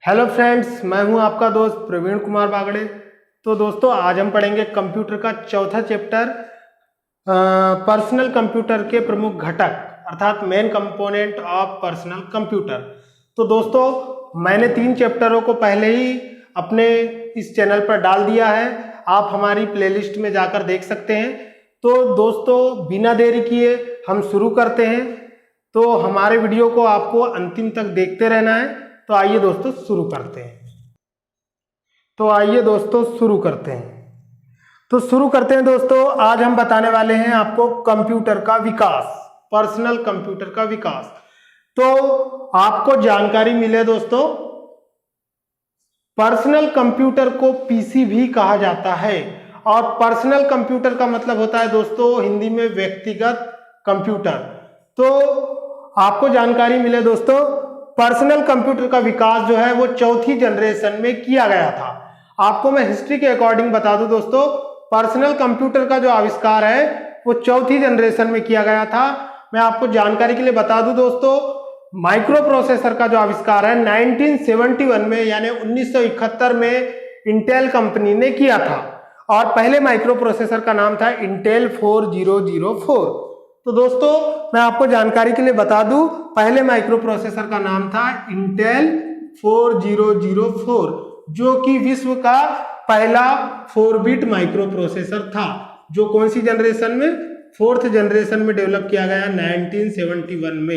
Hello friends, मैं हूं आपका दोस्त प्रवीण कुमार बागड़े। तो दोस्तों, आज हम पढ़ेंगे कंप्यूटर का चौथा चैप्टर, पर्सनल कंप्यूटर के प्रमुख घटक अर्थात main component of personal computer. तो दोस्तों, मैंने 3 चैप्टरों को पहले ही अपने इस चैनल पर डाल दिया है, आप हमारी प्लेलिस्ट में जाकर देख सकते हैं। तो दोस्तों, बिना देरी किए हम शुरू करते हैं। तो हमारे वीडियो को आपको अंतिम तक देखते रहना है। तो आइए दोस्तों शुरू करते हैं। तो शुरू करते हैं दोस्तों। आज हम बताने वाले हैं आपको कंप्यूटर का विकास, पर्सनल कंप्यूटर का विकास। तो आपको जानकारी मिले दोस्तों, पर्सनल कंप्यूटर को पीसी भी कहा जाता है। और पर्सनल कंप्यूटर का मतलब होता है दोस्तों हिंदी में व्यक्तिगत कंप्यूटर। तो आपको जानकारी मिले दोस्तों, पर्सनल कंप्यूटर का विकास जो है वो चौथी जनरेशन में किया गया था। आपको मैं हिस्ट्री के अकॉर्डिंग बता दूं दोस्तों, पर्सनल कंप्यूटर का जो आविष्कार है वो चौथी जनरेशन में किया गया था। मैं आपको जानकारी के लिए बता दूं दोस्तों, माइक्रो प्रोसेसर का जो आविष्कार है 1971 में यानी 1971 में इंटेल कंपनी ने किया था। और पहले माइक्रो प्रोसेसर का नाम था इंटेल 4004। तो दोस्तों, मैं आपको जानकारी के लिए बता दूं, पहले माइक्रो प्रोसेसर का नाम था इंटेल 4004, जो कि विश्व का पहला 4 बिट माइक्रो प्रोसेसर था, जो कौन सी जनरेशन में, 4th जनरेशन में डेवलप किया गया 1971 में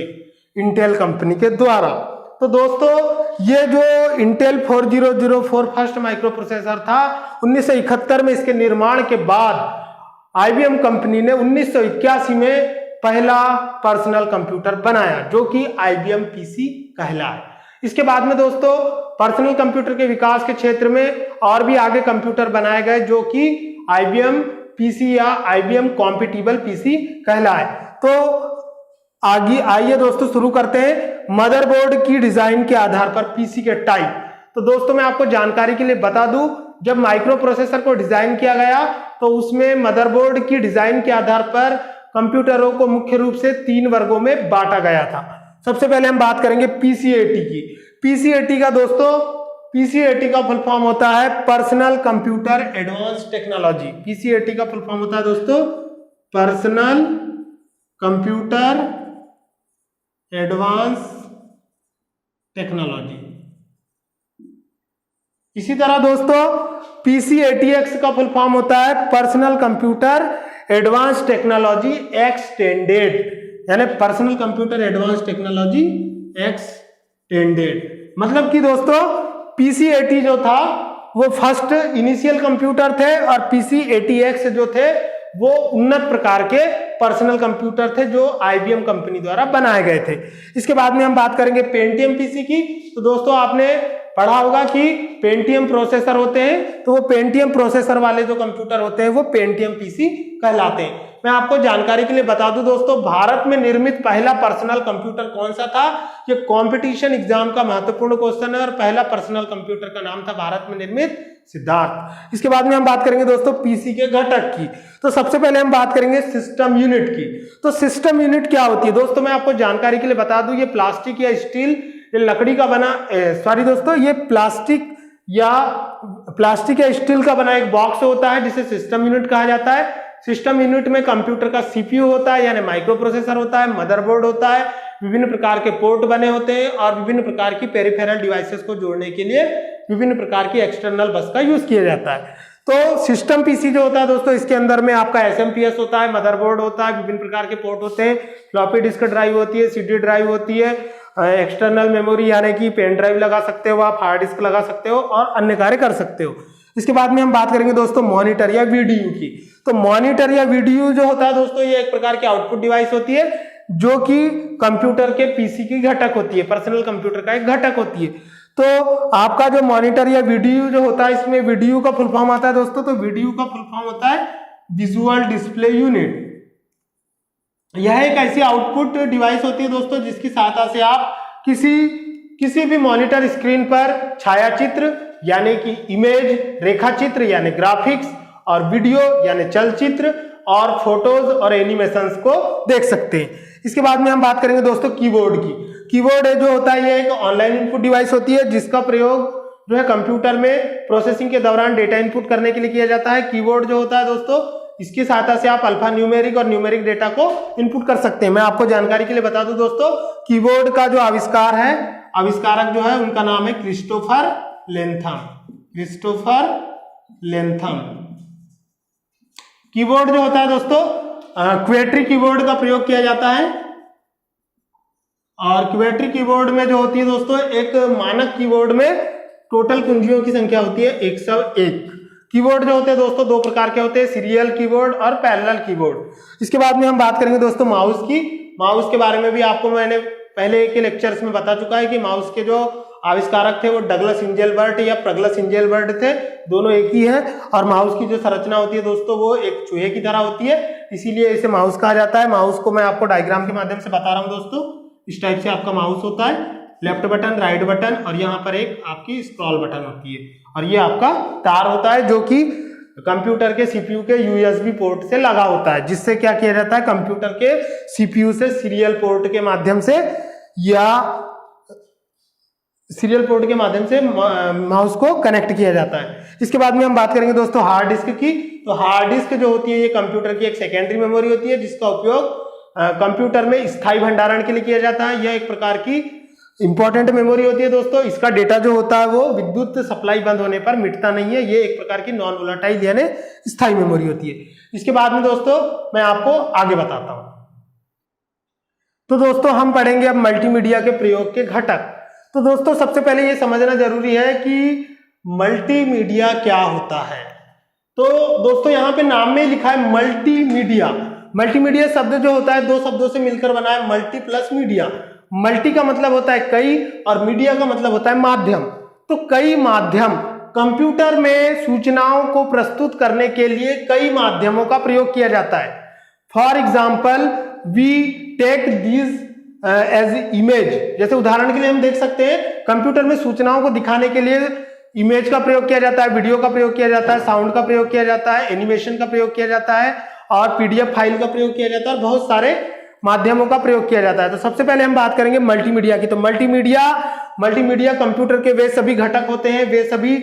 इंटेल कंपनी के द्वारा। तो दोस्तों, ये जो इंटेल 4004 फर्स्ट माइक्रो प्रोसेसर था, 1971 में इसके निर्माण के बाद आईबीएम कंपनी ने 1981 में पहला पर्सनल कंप्यूटर बनाया, जो कि आईबीएम पीसी कहलाए। इसके बाद में दोस्तों, पर्सनल कंप्यूटर के विकास के क्षेत्र में और भी आगे कंप्यूटर बनाए गए, जो कि आईबीएम पीसी या आईबीएम कॉम्पिटिबल पीसी कहलाए। तो आगे आइए दोस्तों शुरू करते हैं। मदरबोर्ड की डिजाइन के आधार पर पीसी के टाइप। तो दोस्तों, मैं आपको जानकारी के लिए बता दूं, जब माइक्रो प्रोसेसर को डिजाइन किया गया तो उसमें मदरबोर्ड की डिजाइन के आधार पर कंप्यूटरों को मुख्य रूप से 3 वर्गों में बांटा गया था। सबसे पहले हम बात करेंगे पीसीएटी की। पीसीएटी का दोस्तों, पीसीएटी का फुल फॉर्म होता है personal computer advance technology. PC AT का फुल फॉर्म होता है दोस्तों पर्सनल कंप्यूटर एडवांस टेक्नोलॉजी। इसी तरह दोस्तों, पीसीएटीएक्स का फुल फॉर्म होता है personal computer advance technology extended, यानी personal computer advance technology extended. मतलब कि दोस्तों, पीसीएटी जो था वो फर्स्ट इनिशियल कंप्यूटर थे और पीसीएटीएक्स जो थे वो उन्नत प्रकार के पर्सनल कंप्यूटर थे, जो आईबीएम कंपनी द्वारा बनाए गए थे। इसके बाद में हम बात करेंगे पेंटियम पीसी की। तो दोस्तों, आपने पढ़ा होगा कि पेंटियम प्रोसेसर होते हैं, तो वो पेंटियम प्रोसेसर वाले जो कंप्यूटर होते हैं वो पेंटियम पीसी कहलाते हैं। मैं आपको जानकारी के लिए बता दूं दोस्तों, भारत में निर्मित पहला पर्सनल कंप्यूटर कौन सा था? ये कंपटीशन एग्जाम का महत्वपूर्ण क्वेश्चन है और पहला पर्सनल कंप्यूटर का नाम था भारत में निर्मित सिद्धार्थ। इसके बाद में हम बात करेंगे दोस्तों पीसी के घटक की। तो सबसे पहले हम बात करेंगे सिस्टम यूनिट की। तो सिस्टम यूनिट क्या होती है दोस्तों, मैं आपको जानकारी के लिए बता दूं, ये प्लास्टिक या स्टील, ये लकड़ी का बना ये प्लास्टिक या स्टील का बना एक बॉक्स होता है, जिसे सिस्टम यूनिट कहा जाता है। सिस्टम यूनिट में कंप्यूटर का सीपीयू होता है, यानी माइक्रो प्रोसेसर होता है, मदरबोर्ड होता है, विभिन्न प्रकार के पोर्ट बने होते हैं और विभिन्न प्रकार की पेरिफेरल डिवाइसेस को जोड़ने के लिए विभिन्न प्रकार की एक्सटर्नल बस का यूज किया जाता है। तो सिस्टम पीसी जो होता है दोस्तों, इसके अंदर में आपका एसएमपीएस होता है, मदरबोर्ड होता है, विभिन्न प्रकार के पोर्ट होते हैं, फ्लॉपी डिस्क ड्राइव होती है, सीडी ड्राइव होती है, एक्सटर्नल मेमोरी यानी कि पेन ड्राइव लगा सकते हो आप, हार्ड डिस्क लगा सकते हो और अन्य कार्य कर सकते हो। इसके बाद में हम बात करेंगे दोस्तों मॉनिटर या वीडीयू की। तो मॉनिटर या वीडीयू जो होता है दोस्तों, ये एक प्रकार की आउटपुट डिवाइस होती है, जो कि कंप्यूटर के पीसी की घटक होती है, पर्सनल कंप्यूटर का एक घटक होती है। तो आपका जो मॉनिटर या वीडीयू जो होता है, इसमें वीडीयू का फुल फॉर्म आता है दोस्तों, तो वीडीयू का फुल फॉर्म होता है विजुअल डिस्प्ले यूनिट। यह एक ऐसी आउटपुट डिवाइस होती है दोस्तों, जिसकी सहायता से आप किसी भी मॉनिटर स्क्रीन पर छायाचित्र यानी कि इमेज, रेखा चित्र यानी ग्राफिक्स और वीडियो यानी चलचित्र और फोटोज और एनिमेशंस को देख सकते हैं। इसके बाद में हम बात करेंगे दोस्तों कीबोर्ड की। कीबोर्ड जो होता है ये एक ऑनलाइन इनपुट डिवाइस होती है जिसका प्रयोग जो है कंप्यूटर में प्रोसेसिंग के दौरान डेटा इनपुट करने के लिए किया जाता है। कीबोर्ड जो होता है दोस्तों, इसकी सहायता से आप अल्फा न्यूमेरिक और न्यूमेरिक डेटा को इनपुट कर सकते हैं। मैं आपको जानकारी के लिए बता दूं दोस्तों, कीबोर्ड का जो आविष्कार है, आविष्कारक जो है उनका नाम है क्रिस्टोफर लेंथम। क्रिस्टोफर लेंथम। कीबोर्ड जो होता है दोस्तों, क्वेट्री कीबोर्ड का प्रयोग किया जाता है और क्वेट्री कीबोर्ड में जो होती है दोस्तों, एक मानक कीबोर्ड में टोटल कुंजियों की संख्या होती है 101। कीबोर्ड जो होते हैं दोस्तों दो प्रकार के होते हैं, सीरियल कीबोर्ड और पैरेलल कीबोर्ड। इसके बाद में हम बात करेंगे दोस्तों माउस की। माउस के बारे में भी आपको मैंने पहले के लेक्चर्स में बता चुका है कि माउस के जो आविष्कारक थे वो डगलस इंजेलबर्ट या प्रगलस इंजेलबर्ट थे, दोनों एक ही है। और माउस की जो संरचना होती है दोस्तों वो एक चूहे की तरह होती है, इसीलिए इसे माउस कहा जाता है। माउस को मैं आपको डायग्राम के माध्यम से बता रहा हूं दोस्तों। इस टाइप से आपका माउस होता है, लेफ्ट बटन, राइट बटन और यहाँ पर एक आपकी स्क्रॉल बटन होती है और ये आपका तार होता है जो कि कंप्यूटर के सीपीयू के यूएसबी पोर्ट से लगा होता है, जिससे क्या किया जाता है, कंप्यूटर के सीपीयू से सीरियल पोर्ट के माध्यम से माउस को कनेक्ट किया जाता है। इसके बाद में हम बात करेंगे दोस्तों हार्ड डिस्क की। तो हार्ड डिस्क जो होती है ये कंप्यूटर की एक सेकेंडरी मेमोरी होती है जिसका उपयोग कंप्यूटर में स्थायी भंडारण के लिए किया जाता है। यह एक प्रकार की इंपॉर्टेंट मेमोरी होती है दोस्तों। इसका डेटा जो होता है वो विद्युत सप्लाई बंद होने पर मिटता नहीं है, ये एक प्रकार की नॉन वोलेटाइल यानी स्थायी मेमोरी होती है। इसके बाद में दोस्तों मैं आपको आगे बताता हूं। तो दोस्तों हम पढ़ेंगे अब मल्टीमीडिया के प्रयोग के घटक। तो दोस्तों सबसे पहले ये समझना जरूरी है कि मल्टीमीडिया क्या होता है। तो दोस्तों यहाँ पे नाम में लिखा है मल्टीमीडिया। मल्टीमीडिया शब्द जो होता है दो शब्दों से मिलकर बना है, मल्टी प्लस मीडिया। मल्टी का मतलब होता है कई और मीडिया का मतलब होता है माध्यम। तो कई माध्यम, कंप्यूटर में सूचनाओं को प्रस्तुत करने के लिए कई माध्यमों का प्रयोग किया जाता है। For example we take these as image. जैसे उदाहरण के लिए हम देख सकते हैं कंप्यूटर में सूचनाओं को दिखाने के लिए इमेज का प्रयोग किया जाता है, वीडियो का प्रयोग किया जाता है, साउंड का प्रयोग किया जाता है, एनिमेशन का प्रयोग किया जाता है और पीडीएफ फाइल का प्रयोग किया जाता है और बहुत सारे माध्यमों का प्रयोग किया जाता है। तो सबसे पहले हम बात करेंगे मल्टीमीडिया की। तो मल्टीमीडिया कंप्यूटर के वे सभी घटक होते हैं, वे सभी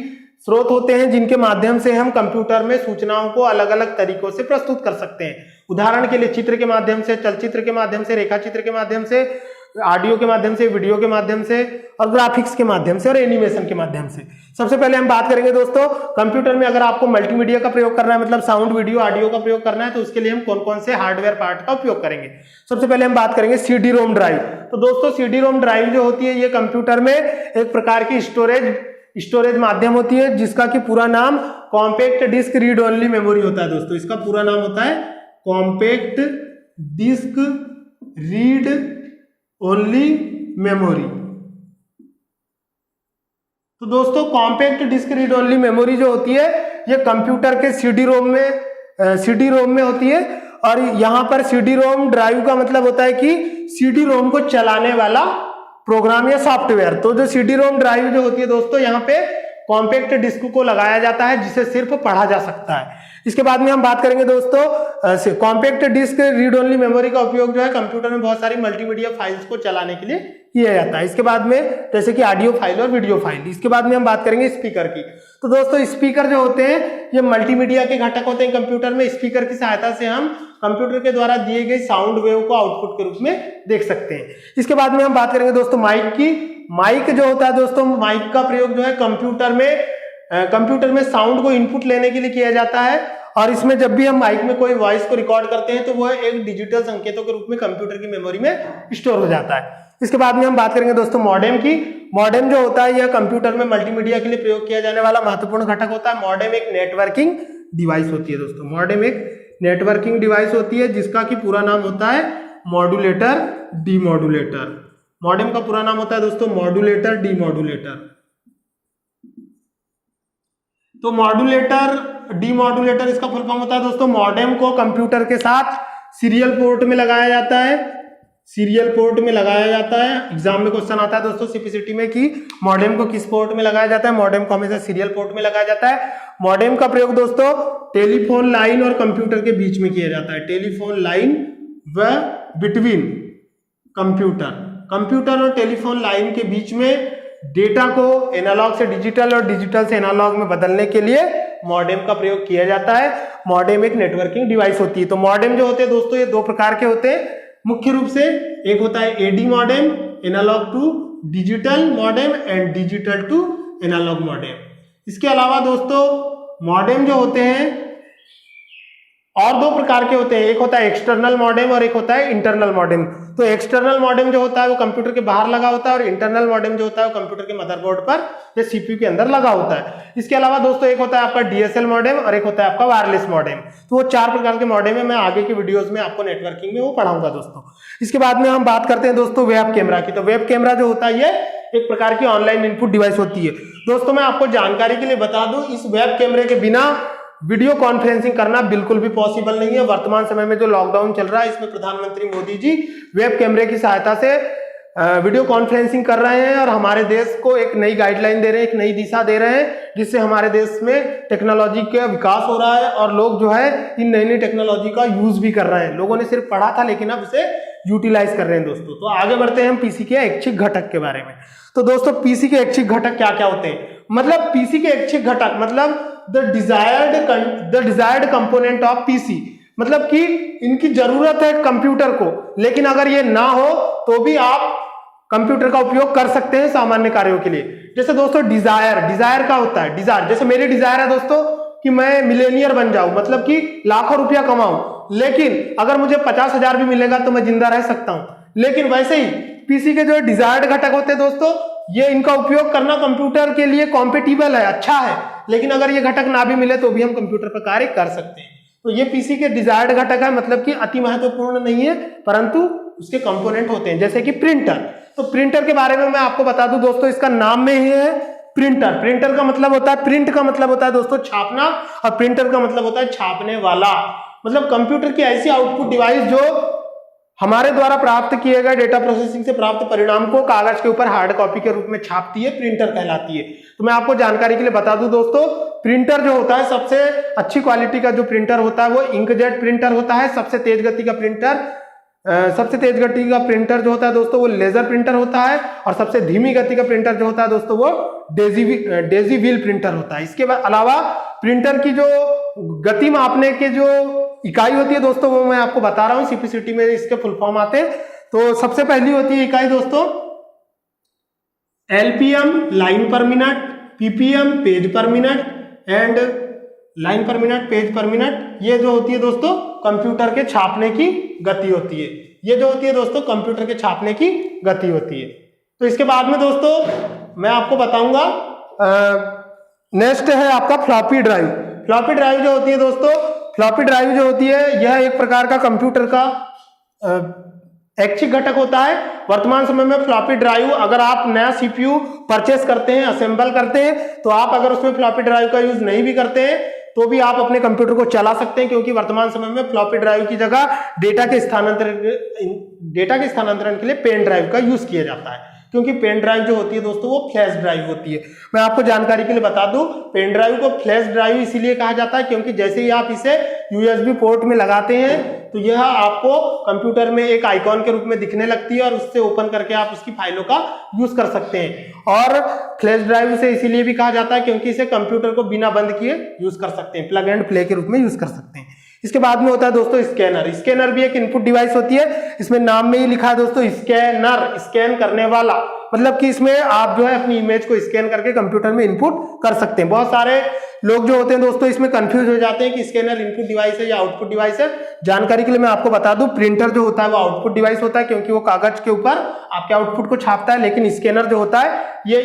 स्रोत होते हैं जिनके माध्यम से हम कंप्यूटर में सूचनाओं को अलग अलग तरीकों से प्रस्तुत कर सकते हैं। उदाहरण के लिए चित्र के माध्यम से, चलचित्र के माध्यम से, रेखा चित्र के माध्यम से, ऑडियो के माध्यम से, वीडियो के माध्यम से और ग्राफिक्स के माध्यम से और एनिमेशन के माध्यम से। सबसे पहले हम बात करेंगे दोस्तों कंप्यूटर में अगर आपको मल्टीमीडिया का प्रयोग करना है, मतलब साउंड, वीडियो, ऑडियो का प्रयोग करना है, तो उसके लिए हम कौन कौन से हार्डवेयर पार्ट का उपयोग करेंगे। सबसे पहले हम बात करेंगे सीडी रोम ड्राइव। तो दोस्तों सीडी रोम ड्राइव जो होती है ये कंप्यूटर में एक प्रकार की स्टोरेज माध्यम होती है जिसका कि पूरा नाम compact disc read only memory होता है। दोस्तों इसका पूरा नाम होता है compact disc read only memory. तो दोस्तों compact disc read only memory जो होती है ये कंप्यूटर के सीडी रोम में होती है और यहां पर सीडी रोम ड्राइव का मतलब होता है कि सीडी रोम को चलाने वाला प्रोग्राम या सॉफ्टवेयर। तो जो सीडी रोम ड्राइव जो होती है दोस्तों यहाँ पे कॉम्पैक्ट डिस्क को लगाया जाता है जिसे सिर्फ पढ़ा जा सकता है। इसके बाद में हम बात करेंगे दोस्तों compact disc read only memory का उपयोग जो है कंप्यूटर में बहुत सारी मल्टीमीडिया फाइल्स को चलाने के लिए किया जाता है। इसके बाद में जैसे कि ऑडियो फाइल और वीडियो फाइल। इसके बाद में हम बात करेंगे स्पीकर की। तो दोस्तों स्पीकर जो होते हैं ये मल्टीमीडिया के घटक होते हैं कंप्यूटर में। स्पीकर की सहायता से हम कंप्यूटर के द्वारा दिए गए साउंड वेव को आउटपुट के रूप में देख सकते हैं। इसके बाद में हम बात करेंगे दोस्तों माइक की। माइक जो होता है दोस्तों, माइक का प्रयोग जो है कंप्यूटर में साउंड को इनपुट लेने के लिए किया जाता है और इसमें जब भी हम माइक में कोई वॉइस को रिकॉर्ड करते हैं तो वह एक डिजिटल संकेतों के रूप में कंप्यूटर की मेमोरी में स्टोर हो जाता है। इसके बाद में हम बात करेंगे दोस्तों मॉडेम की। मॉडेम जो होता है यह कंप्यूटर में मल्टीमीडिया के लिए प्रयोग किया जाने वाला महत्वपूर्ण घटक होता है। मॉडेम एक नेटवर्किंग डिवाइस होती है दोस्तों। मॉडेम एक नेटवर्किंग डिवाइस होती है जिसका कि पूरा नाम होता है मॉड्यूलेटर डीमॉड्यूलेटर। मॉडेम का पूरा नाम होता है दोस्तों मॉड्यूलेटर डीमॉड्यूलेटर। तो मॉड्यूलेटर डीमॉड्यूलेटर इसका फुल फॉर्म होता है दोस्तों मॉडेम को कंप्यूटर के साथ सीरियल पोर्ट में लगाया जाता है। सीरियल पोर्ट में लगाया जाता है। एग्जाम में क्वेश्चन आता है दोस्तों सीपीसीटी में कि मॉडेम को किस पोर्ट में लगाया जाता है। मॉडेम को हमेशा सीरियल पोर्ट में लगाया जाता है। मॉडेम का प्रयोग दोस्तों टेलीफोन लाइन और कंप्यूटर के बीच में किया जाता है। टेलीफोन लाइन व बिटवीन कंप्यूटर कंप्यूटर और टेलीफोन लाइन के बीच में डेटा को एनालॉग से डिजिटल और डिजिटल से एनालॉग में बदलने के लिए मॉडेम का प्रयोग किया जाता है। मॉडेम एक नेटवर्किंग डिवाइस होती है। तो मॉडेम जो होते हैं दोस्तों ये दो प्रकार के होते हैं मुख्य रूप से। एक होता है AD modem, analogue to digital modem, and digital to analogue modem. इसके अलावा दोस्तों मॉडेम जो होते हैं और दो प्रकार के होते हैं, एक होता है एक्सटर्नल मॉडेम और एक होता है इंटरनल मॉडेम। तो एक्सटर्नल मॉडेम जो होता है वो कंप्यूटर के बाहर लगा होता है और इंटरनल मॉडेम जो होता है वो कंप्यूटर के मदरबोर्ड पर या सीपीयू के अंदर लगा होता है। इसके अलावा दोस्तों एक होता है आपका डीएसएल मॉडेम और एक होता है आपका वायरलेस मॉडेम। तो वो 4 प्रकार के मॉडेम है। मैं आगे के वीडियोस में आपको नेटवर्किंग में वो पढ़ाऊंगा दोस्तों। इसके बाद में हम बात करते हैं दोस्तों वेब कैमरा की। तो वेब कैमरा जो होता है ये एक प्रकार की ऑनलाइन इनपुट डिवाइस होती है। दोस्तों मैं आपको जानकारी के लिए बता दूं, इस वेब कैमरे के बिना वीडियो कॉन्फ्रेंसिंग करना बिल्कुल भी पॉसिबल नहीं है। वर्तमान समय में जो लॉकडाउन चल रहा है इसमें प्रधानमंत्री मोदी जी वेब कैमरे की सहायता से वीडियो कॉन्फ्रेंसिंग कर रहे हैं और हमारे देश को एक नई गाइडलाइन दे रहे हैं, एक नई दिशा दे रहे हैं, जिससे हमारे देश में टेक्नोलॉजी का विकास हो रहा है और लोग जो है इन नई नई टेक्नोलॉजी का यूज भी कर रहे हैं। लोगों ने सिर्फ पढ़ा था लेकिन अब उसे यूटिलाइज कर रहे हैं दोस्तों। तो आगे बढ़ते हैं हम पीसी के ऐच्छिक घटक के बारे में। तो दोस्तों पीसी के ऐच्छिक घटक क्या क्या होते हैं? मतलब पीसी के ऐच्छिक घटक मतलब the desired component of PC, मतलब कि इनकी जरूरत है कंप्यूटर को, लेकिन अगर ये ना हो तो भी आप कंप्यूटर का उपयोग कर सकते हैं सामान्य कार्यों के लिए। जैसे दोस्तों डिजायर का होता है, डिजायर जैसे मेरी डिजायर है दोस्तों कि मैं मिलेनियर बन जाऊं, मतलब कि लाखों रुपया कमाऊं, लेकिन अगर मुझे 50,000 भी मिलेगा तो मैं जिंदा रह सकता हूं। लेकिन वैसे ही पीसी के जो डिजायर्ड घटक होते हैं दोस्तों, ये इनका उपयोग करना कंप्यूटर के लिए कॉम्पेटिबल है, अच्छा है, लेकिन अगर ये घटक ना भी मिले तो भी हम कंप्यूटर पर कार्य कर सकते हैं। तो ये पीसी के डिजायर्ड घटक है, मतलब कि अति महत्वपूर्ण नहीं है परंतु उसके कंपोनेंट होते हैं। जैसे कि प्रिंटर, तो प्रिंटर के बारे में मैं आपको बता दूं दोस्तों, इसका नाम में ही है प्रिंटर। प्रिंटर का मतलब होता है, प्रिंट का मतलब होता है दोस्तों छापना और प्रिंटर का मतलब होता है छापने वाला। मतलब कंप्यूटर की ऐसी आउटपुट डिवाइस जो हमारे द्वारा प्राप्त किए गए डेटा प्रोसेसिंग से प्राप्त परिणाम को कागज के ऊपर हार्ड कॉपी के रूप में छापती है, प्रिंटर कहलाती है। तो मैं आपको जानकारी के लिए बता दूं दोस्तों, प्रिंटर जो होता है सबसे अच्छी क्वालिटी का जो प्रिंटर होता है वो इंकजेट प्रिंटर होता है। सबसे तेज गति का प्रिंटर जो होता है दोस्तों वो लेजर प्रिंटर होता है और सबसे धीमी गति का प्रिंटर जो होता है दोस्तों वो डेजी व्हील प्रिंटर होता है। इसके अलावा प्रिंटर की जो गति मापने के जो इकाई होती है दोस्तों वो मैं आपको बता रहा हूं, सीपीसीटी में इसके फुल फॉर्म आते हैं। तो सबसे पहली होती है इकाई दोस्तों एलपीएम लाइन पर मिनट, पीपीएम पेज पर मिनट एंड लाइन पर मिनट, पेज पर मिनट। ये जो होती है दोस्तों कंप्यूटर के छापने की गति होती है। ये जो होती है दोस्तों कंप्यूटर के छापने की गति होती है। तो इसके बाद में दोस्तों मैं आपको बताऊंगा, नेक्स्ट है आपका फ्लॉपी ड्राइव। फ्लॉपी ड्राइव जो होती है दोस्तों, फ्लॉपी ड्राइव जो होती है यह एक प्रकार का कंप्यूटर का ऐच्छिक घटक होता है। वर्तमान समय में फ्लॉपी ड्राइव अगर आप नया सीपीयू परचेस करते हैं, असेंबल करते हैं, तो आप अगर उसमें फ्लॉपी ड्राइव का यूज नहीं भी करते हैं तो भी आप अपने कंप्यूटर को चला सकते हैं, क्योंकि वर्तमान समय में फ्लॉपी ड्राइव की जगह डेटा के स्थानांतरण के लिए पेन ड्राइव का यूज किया जाता है। क्योंकि पेन ड्राइव जो होती है दोस्तों वो फ्लैश ड्राइव होती है। मैं आपको जानकारी के लिए बता दूं, पेन ड्राइव को फ्लैश ड्राइव इसीलिए कहा जाता है क्योंकि जैसे ही आप इसे यूएसबी पोर्ट में लगाते हैं तो यह आपको कंप्यूटर में एक आइकॉन के रूप में दिखने लगती है और उससे ओपन करके आप उसकी फाइलों का यूज कर सकते हैं। और फ्लैश ड्राइव से इसीलिए भी कहा जाता है क्योंकि इसे कंप्यूटर को बिना बंद किए यूज कर सकते हैं, प्लग एंड प्ले के रूप में यूज कर सकते हैं। इसके बाद में होता है दोस्तों स्कैनर। स्कैनर भी एक इनपुट डिवाइस होती है, इसमें नाम में ही लिखा है दोस्तों स्कैनर, स्कैन करने वाला, मतलब कि इसमें आप जो है अपनी इमेज को स्कैन करके कंप्यूटर में इनपुट कर सकते हैं। बहुत सारे लोग जो होते हैं दोस्तों इसमें कंफ्यूज हो जाते हैं कि स्कैनर इनपुट डिवाइस है या आउटपुट डिवाइस है। जानकारी के लिए मैं आपको बता दूं, प्रिंटर जो होता है वो आउटपुट डिवाइस होता है क्योंकि वो कागज के ऊपर आपके आउटपुट को छापता है, लेकिन स्कैनर जो होता है ये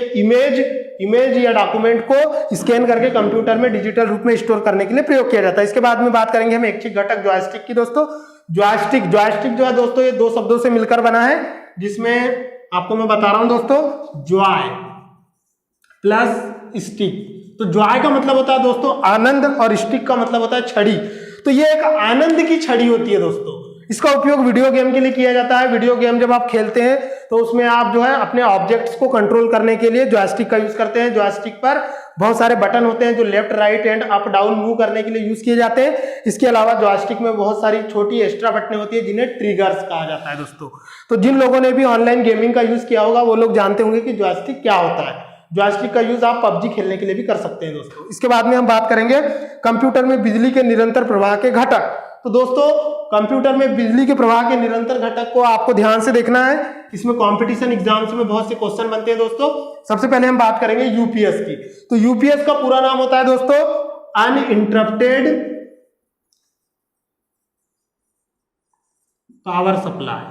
इमेज या डॉक्यूमेंट को स्कैन करके कंप्यूटर में डिजिटल रूप में स्टोर करने के लिए प्रयोग किया जाता है। इसके बाद में बात करेंगे हम ऐच्छिक घटक जॉयस्टिक की दोस्तों। जॉयस्टिक जो है दोस्तों ये दो शब्दों से मिलकर बना है, जिसमें आपको मैं बता रहा हूं दोस्तों जॉय प्लस स्टिक। तो जॉय का मतलब होता है दोस्तों आनंद और स्टिक का मतलब होता है छड़ी। तो ये एक आनंद की छड़ी होती है दोस्तों, इसका उपयोग वीडियो गेम के लिए किया जाता है। वीडियो गेम जब आप खेलते हैं तो उसमें आप जो है अपने ऑब्जेक्ट्स को कंट्रोल करने के लिए जॉयस्टिक का यूज करते हैं। जॉयस्टिक पर बहुत सारे बटन होते हैं जो left right and up down move करने के लिए यूज किए जाते हैं। इसके अलावा जॉयस्टिक में बहुत सारी छोटी एक्स्ट्रा बटनें होती है जिन्हें ट्रिगर्स कहा जाता है दोस्तों। तो जिन लोगों ने भी ऑनलाइन गेमिंग का यूज किया होगा वो लोग जानते होंगे कि जॉयस्टिक क्या होता है। जॉयस्टिक का यूज आप पबजी खेलने के लिए भी कर सकते हैं दोस्तों। इसके बाद में हम बात करेंगे कंप्यूटर में बिजली के निरंतर प्रवाह के घटक। तो दोस्तों कंप्यूटर में बिजली के प्रवाह के निरंतर घटक को आपको ध्यान से देखना है। इसमें कंपटीशन एग्जाम्स में बहुत से क्वेश्चन बनते हैं दोस्तों। सबसे पहले हम बात करेंगे यूपीएस की। तो यूपीएस का पूरा नाम होता है दोस्तों uninterrupted power supply.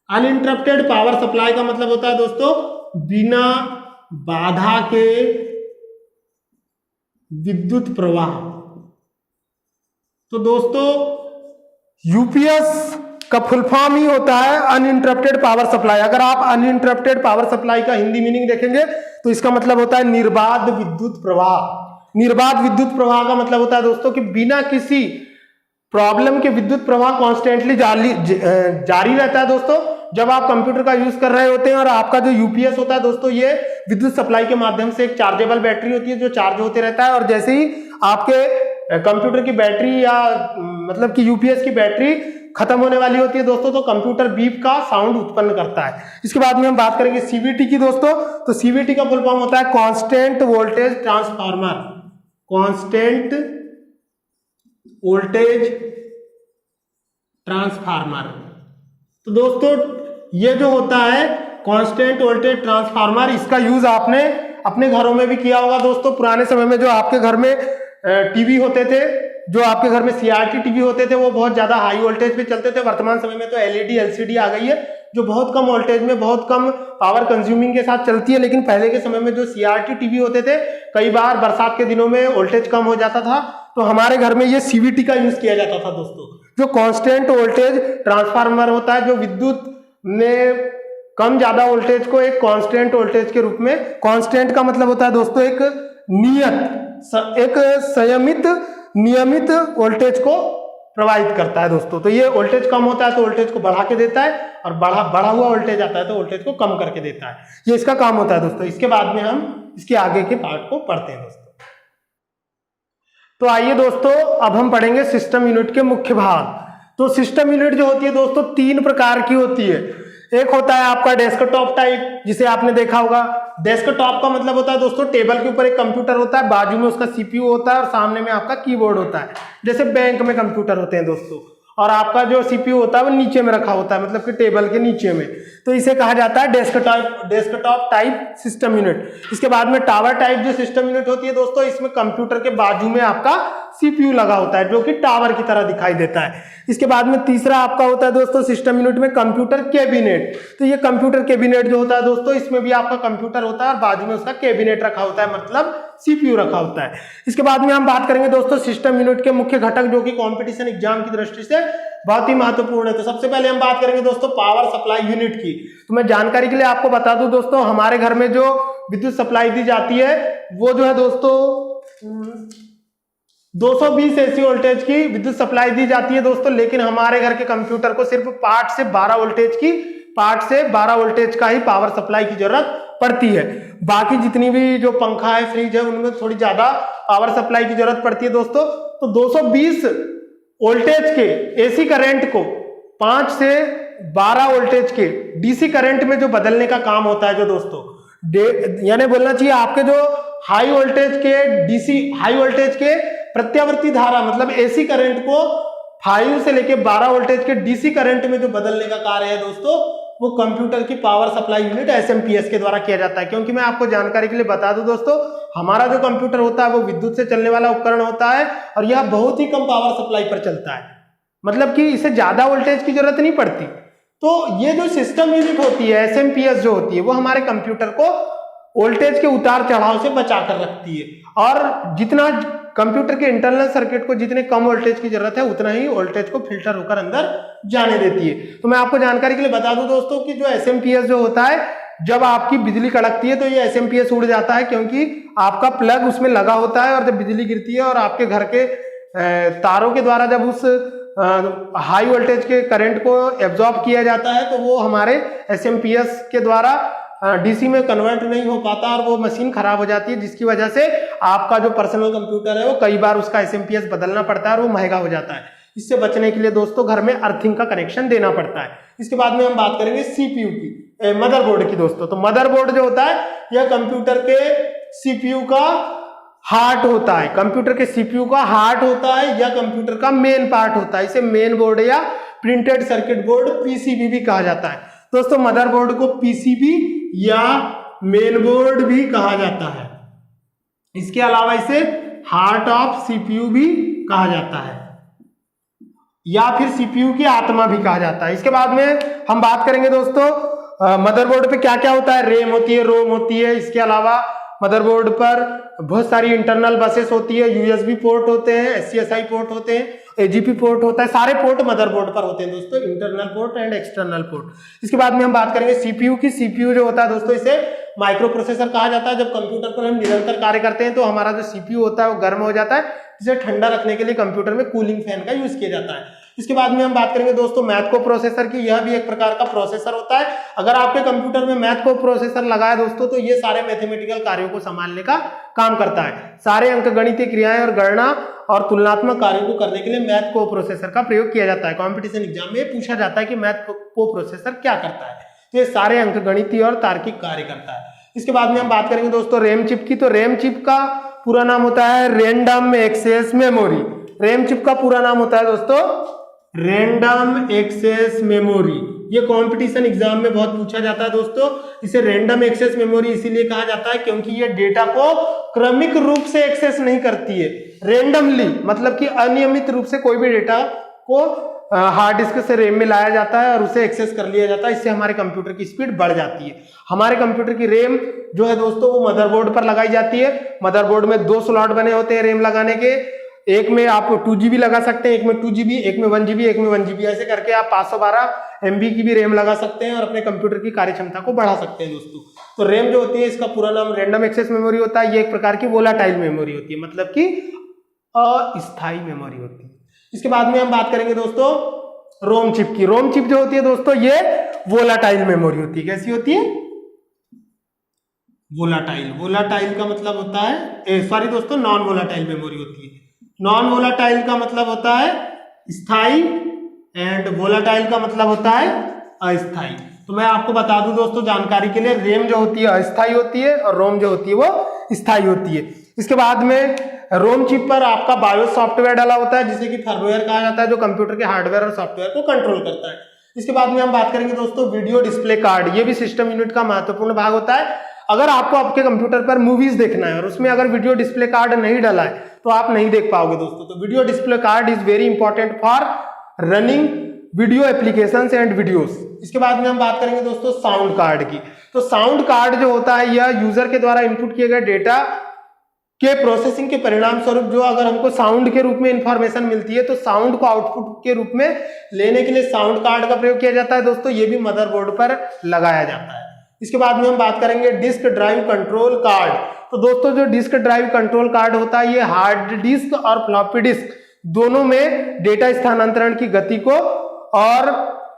Uninterrupted power supply का मतलब होता है दोस्तों बिना बाधा के विद्युत प्रवाह। तो दोस्तों यूपीएस का फुल फॉर्म ही होता है अनइंटरप्टेड पावर सप्लाई। अगर आप अनइंटरप्टेड पावर सप्लाई का हिंदी मीनिंग देखेंगे तो इसका मतलब होता है निर्बाध विद्युत प्रवाह। निर्बाध विद्युत प्रवाह का मतलब होता है दोस्तों कि बिना किसी प्रॉब्लम के विद्युत प्रवाह कॉन्स्टेंटली जारी रहता है दोस्तों। जब आप कंप्यूटर का यूज कर रहे होते हैं और आपका जो यूपीएस होता है दोस्तों ये विद्युत सप्लाई के माध्यम से एक चार्जेबल बैटरी होती है जो चार्ज होते रहता है। और जैसे ही आपके कंप्यूटर की बैटरी या मतलब कि यूपीएस की बैटरी खत्म होने वाली होती है दोस्तों तो कंप्यूटर बीप का साउंड उत्पन्न करता है। इसके बाद में हम बात करेंगे सीवीटी की दोस्तों। तो सीवीटी का फुल फॉर्म होता है constant voltage transformer. Constant voltage transformer. तो दोस्तों ये जो होता है कांस्टेंट वोल्टेज ट्रांसफार्मर इसका यूज आपने अपने घरों में भी किया होगा दोस्तों। पुराने समय में जो आपके घर में टीवी होते थे, जो आपके घर में सीआरटी टीवी होते थे वो बहुत ज्यादा हाई वोल्टेज पे चलते थे। वर्तमान समय में तो एलईडी एलसीडी आ गई है जो बहुत कम वोल्टेज में बहुत कम पावर कंज्यूमिंग के साथ चलती है। लेकिन पहले के समय में जो सीआरटी टीवी होते थे कई बार बरसात के दिनों में वोल्टेज कम हो जाता था तो हमारे घर में ये सीवीटी का यूज किया जाता था दोस्तों, जो कांस्टेंट वोल्टेज ट्रांसफार्मर होता है जो विद्युत में कम ज्यादा वोल्टेज को एक कांस्टेंट वोल्टेज के रूप में, कांस्टेंट का मतलब होता है दोस्तों एक संयमित नियमित वोल्टेज को प्रवाहित करता है दोस्तों। तो ये वोल्टेज कम होता है तो वोल्टेज को बढ़ा के देता है और बढ़ा हुआ वोल्टेज आता है तो वोल्टेज को कम करके देता है। ये इसका काम होता है दोस्तों। इसके बाद में हम इसके आगे के पार्ट को पढ़ते हैं दोस्तों। तो आइए दोस्तों अब हम पढ़ेंगे सिस्टम यूनिट के मुख्य भाग। तो सिस्टम यूनिट जो होती है दोस्तों तीन प्रकार की होती है। एक होता है आपका डेस्कटॉप टाइप जिसे आपने देखा होगा। डेस्कटॉप का मतलब होता है दोस्तों टेबल के ऊपर एक कंप्यूटर होता है, बाजू में उसका सीपीयू होता है और सामने में आपका कीबोर्ड होता है। जैसे बैंक में कंप्यूटर होते हैं दोस्तों और आपका जो सीपीयू होता है वो नीचे में रखा होता है मतलब कि टेबल के नीचे में। तो इसे कहा जाता है डेस्कटॉप टाइप सिस्टम यूनिट। इसके बाद में टावर टाइप जो सिस्टम यूनिट होती है दोस्तों इसमें कंप्यूटर के बाजू में आपका सीपीयू लगा होता है जो कि टावर की तरह दिखाई देता है। इसके बाद में तीसरा आपका होता है दोस्तों सिस्टम यूनिट में कंप्यूटर कैबिनेट। तो ये कंप्यूटर कैबिनेट जो होता है दोस्तों इसमें भी आपका कंप्यूटर होता है और बाजू में उसका कैबिनेट रखा होता है मतलब सीपीयू रखा होता है। इसके बाद में हम बात करेंगे दोस्तों सिस्टम यूनिट के मुख्य घटक जो कि कंपटीशन एग्जाम की दृष्टि से बहुत ही महत्वपूर्ण है। तो सबसे पहले हम बात करेंगे दोस्तों पावर सप्लाई यूनिट की। तो मैं जानकारी के लिए आपको बता दूं दोस्तों हमारे घर में जो विद्युत सप्लाई दी जाती है वो जो है दोस्तों 220 एसी वोल्टेज की विद्युत सप्लाई दी जाती है दोस्तों। लेकिन हमारे घर के कंप्यूटर को सिर्फ 5 से 12 वोल्टेज का ही पावर सप्लाई की जरूरत पड़ती है। बाकी जितनी भी जो पंखा है फ्रिज है उनमें थोड़ी ज्यादा पावर सप्लाई की जरूरत पड़ती है दोस्तों। तो 220 वोल्टेज के एसी करंट को 5 से 12 वोल्टेज के डीसी करंट में जो बदलने का काम होता है जो दोस्तों यानी बोलना चाहिए आपके जो हाई वोल्टेज के प्रत्यावर्ती धारा मतलब एसी करंट को 5 से लेके 12 वोल्टेज के डीसी करंट में जो बदलने का कार्य है दोस्तों वो कंप्यूटर की पावर सप्लाई यूनिट एसएमपीएस के द्वारा किया जाता है। क्योंकि मैं आपको जानकारी के लिए बता दूं दोस्तों हमारा जो कंप्यूटर होता है वो विद्युत से चलने वाला उपकरण होता है और यह बहुत ही कम पावर सप्लाई पर चलता है मतलब कि इसे ज्यादा वोल्टेज की जरूरत नहीं पड़ती। तो ये जो सिस्टम यूनिट होती है एसएमपीएस जो होती है वो हमारे कंप्यूटर को वोल्टेज के उतार चढ़ाव से बचा कर रखती है और जितना कंप्यूटर के इंटरनल सर्किट को जितने कम वोल्टेज की जरूरत है उतना ही वोल्टेज को फिल्टर होकर अंदर जाने देती है। तो मैं आपको जानकारी के लिए बता दूं दोस्तों कि जो एसएमपीएस जो होता है जब आपकी बिजली कड़कती है तो ये एसएमपीएस उड़ जाता है क्योंकि आपका प्लग उसमें लगा होता है और जब बिजली गिरती है और आपके घर के तारों के द्वारा जब उस हाई वोल्टेज के करंट को एब्जॉर्ब किया जाता है, तो वो हमारे एसएमपीएस के द्वारा डीसी में कन्वर्ट नहीं हो पाता और वो मशीन खराब हो जाती है, जिसकी वजह से आपका जो पर्सनल कंप्यूटर है वो कई बार उसका एसएमपीएस बदलना पड़ता है और वो महंगा हो जाता है। इससे बचने के लिए दोस्तों घर में अर्थिंग का कनेक्शन देना पड़ता है। इसके बाद में हम बात करेंगे सीपीयू की, मदरबोर्ड की दोस्तों। तो मदरबोर्ड जो होता है यह कंप्यूटर के सीपीयू का हार्ट होता है, कंप्यूटर के सीपीयू का हार्ट होता है या कंप्यूटर का मेन पार्ट होता है। इसे मेन बोर्ड या प्रिंटेड सर्किट बोर्ड पीसीबी भी कहा जाता है दोस्तों। मदरबोर्ड को पीसीबी या मेन बोर्ड भी कहा जाता है। इसके अलावा इसे हार्ट ऑफ सीपीयू भी कहा जाता है या फिर सीपीयू की आत्मा भी कहा जाता है। इसके बाद में हम बात करेंगे दोस्तों मदरबोर्ड पे क्या क्या होता है। रैम होती है, रोम होती है। इसके अलावा मदरबोर्ड पर बहुत सारी इंटरनल बसेस होती है, यूएसबी पोर्ट होते हैं, एससीएसआई पोर्ट होते हैं, एजीपी पोर्ट होता है। सारे पोर्ट मदरबोर्ड पर होते हैं दोस्तों, internal port and external port. इसके बाद में हम बात करेंगे सीपीयू की। सीपीयू जो होता है दोस्तों इसे माइक्रो प्रोसेसर कहा जाता है। जब कंप्यूटर पर हम निरंतर कार्य करते हैं तो हमारा जो सीपीयू होता है वो गर्म हो जाता है, इसे ठंडा रखने के लिए कंप्यूटर में कूलिंग फैन का यूज किया जाता है। इसके बाद में हम बात करेंगे दोस्तों मैथ को प्रोसेसर की। यह भी एक प्रकार का प्रोसेसर होता है। अगर आपके कंप्यूटर में मैथ को प्रोसेसर लगा है दोस्तों तो ये सारे मैथमेटिकल कार्यों को संभालने का काम करता है। सारे अंकगणितीय क्रियाएं और गणना और तुलनात्मक कार्यों को करने के लिए मैथ को प्रोसेसर का प्रयोग किया जाता है। कॉम्पिटिशन एग्जाम में पूछा जाता है कि मैथ को प्रोसेसर क्या करता है, तो ये सारे अंकगणितीय और तार्किक कार्य करता है। इसके बाद में हम बात करेंगे दोस्तों रैम चिप की। तो रैम चिप का पूरा नाम होता है random access memory. RAM chip का पूरा नाम होता है दोस्तों रैंडम एक्सेस मेमोरी। ये कंपटीशन एग्जाम में बहुत पूछा जाता है दोस्तों। इसे रैंडम एक्सेस मेमोरी इसीलिए कहा जाता है क्योंकि ये डेटा को क्रमिक रूप से एक्सेस नहीं करती है, रैंडमली, मतलब कि अनियमित रूप से कोई भी डेटा को हार्ड डिस्क से रैम में लाया जाता है और उसे एक्सेस कर लिया जाता है। इससे हमारे कंप्यूटर की स्पीड बढ़ जाती है। हमारे कंप्यूटर की रैम जो है दोस्तों वो मदरबोर्ड पर लगाई जाती है। मदरबोर्ड में 2 स्लॉट बने होते हैं रैम लगाने के। एक में आप 2GB लगा सकते हैं, एक में 2GB, एक में 1GB, एक में 1GB, ऐसे करके आप 512 MB की भी रैम लगा सकते हैं और अपने कंप्यूटर की कार्यक्षमता को बढ़ा सकते हैं दोस्तों। तो रैम जो होती है इसका पूरा नाम रैंडम एक्सेस मेमोरी होता है। ये एक प्रकार की वोलाटाइल मेमोरी होती है, मतलब कि अस्थायी मेमोरी होती है। इसके बाद में हम बात करेंगे दोस्तों रोम चिप की। रोम चिप जो होती है दोस्तों ये वोलाटाइल मेमोरी होती है। कैसी होती है? वोलाटाइल। वोलाटाइल का मतलब होता है सॉरी दोस्तों नॉन वोलाटाइल मेमोरी होती है। नॉन वोलाटाइल का मतलब होता है स्थाई एंड वोलाटाइल का मतलब होता है अस्थाई। तो मैं आपको बता दूं दोस्तों जानकारी के लिए, रैम जो होती है अस्थाई होती है और रोम जो होती है वो स्थाई होती है। इसके बाद में रोम चिप पर आपका बायोस सॉफ्टवेयर डाला होता है जिसे कि फर्मवेयर कहा जाता है, जो कंप्यूटर के हार्डवेयर और सॉफ्टवेयर को कंट्रोल करता है। इसके बाद में हम बात करेंगे दोस्तों वीडियो डिस्प्ले कार्ड। ये भी सिस्टम यूनिट का महत्वपूर्ण भाग होता है। अगर आपको आपके कंप्यूटर पर मूवीज देखना है और उसमें अगर वीडियो डिस्प्ले कार्ड नहीं डाला है तो आप नहीं देख पाओगे दोस्तों। तो video display card is very important for running video applications and videos. इसके बाद में हम बात करेंगे दोस्तों साउंड कार्ड की। तो साउंड कार्ड जो होता है यह यूजर के द्वारा इनपुट किए गए डेटा के प्रोसेसिंग के परिणाम स्वरूप जो अगर हमको साउंड के रूप में इंफॉर्मेशन मिलती है तो साउंड को आउटपुट के रूप में लेने के लिए साउंड कार्ड का प्रयोग किया जाता है दोस्तों। ये भी मदरबोर्ड पर लगाया जाता है। इसके बाद में हम बात करेंगे डिस्क ड्राइव कंट्रोल कार्ड। तो दोस्तों जो डिस्क ड्राइव कंट्रोल कार्ड होता है ये हार्ड डिस्क और फ्लॉपी डिस्क दोनों में डेटा स्थानांतरण की गति को और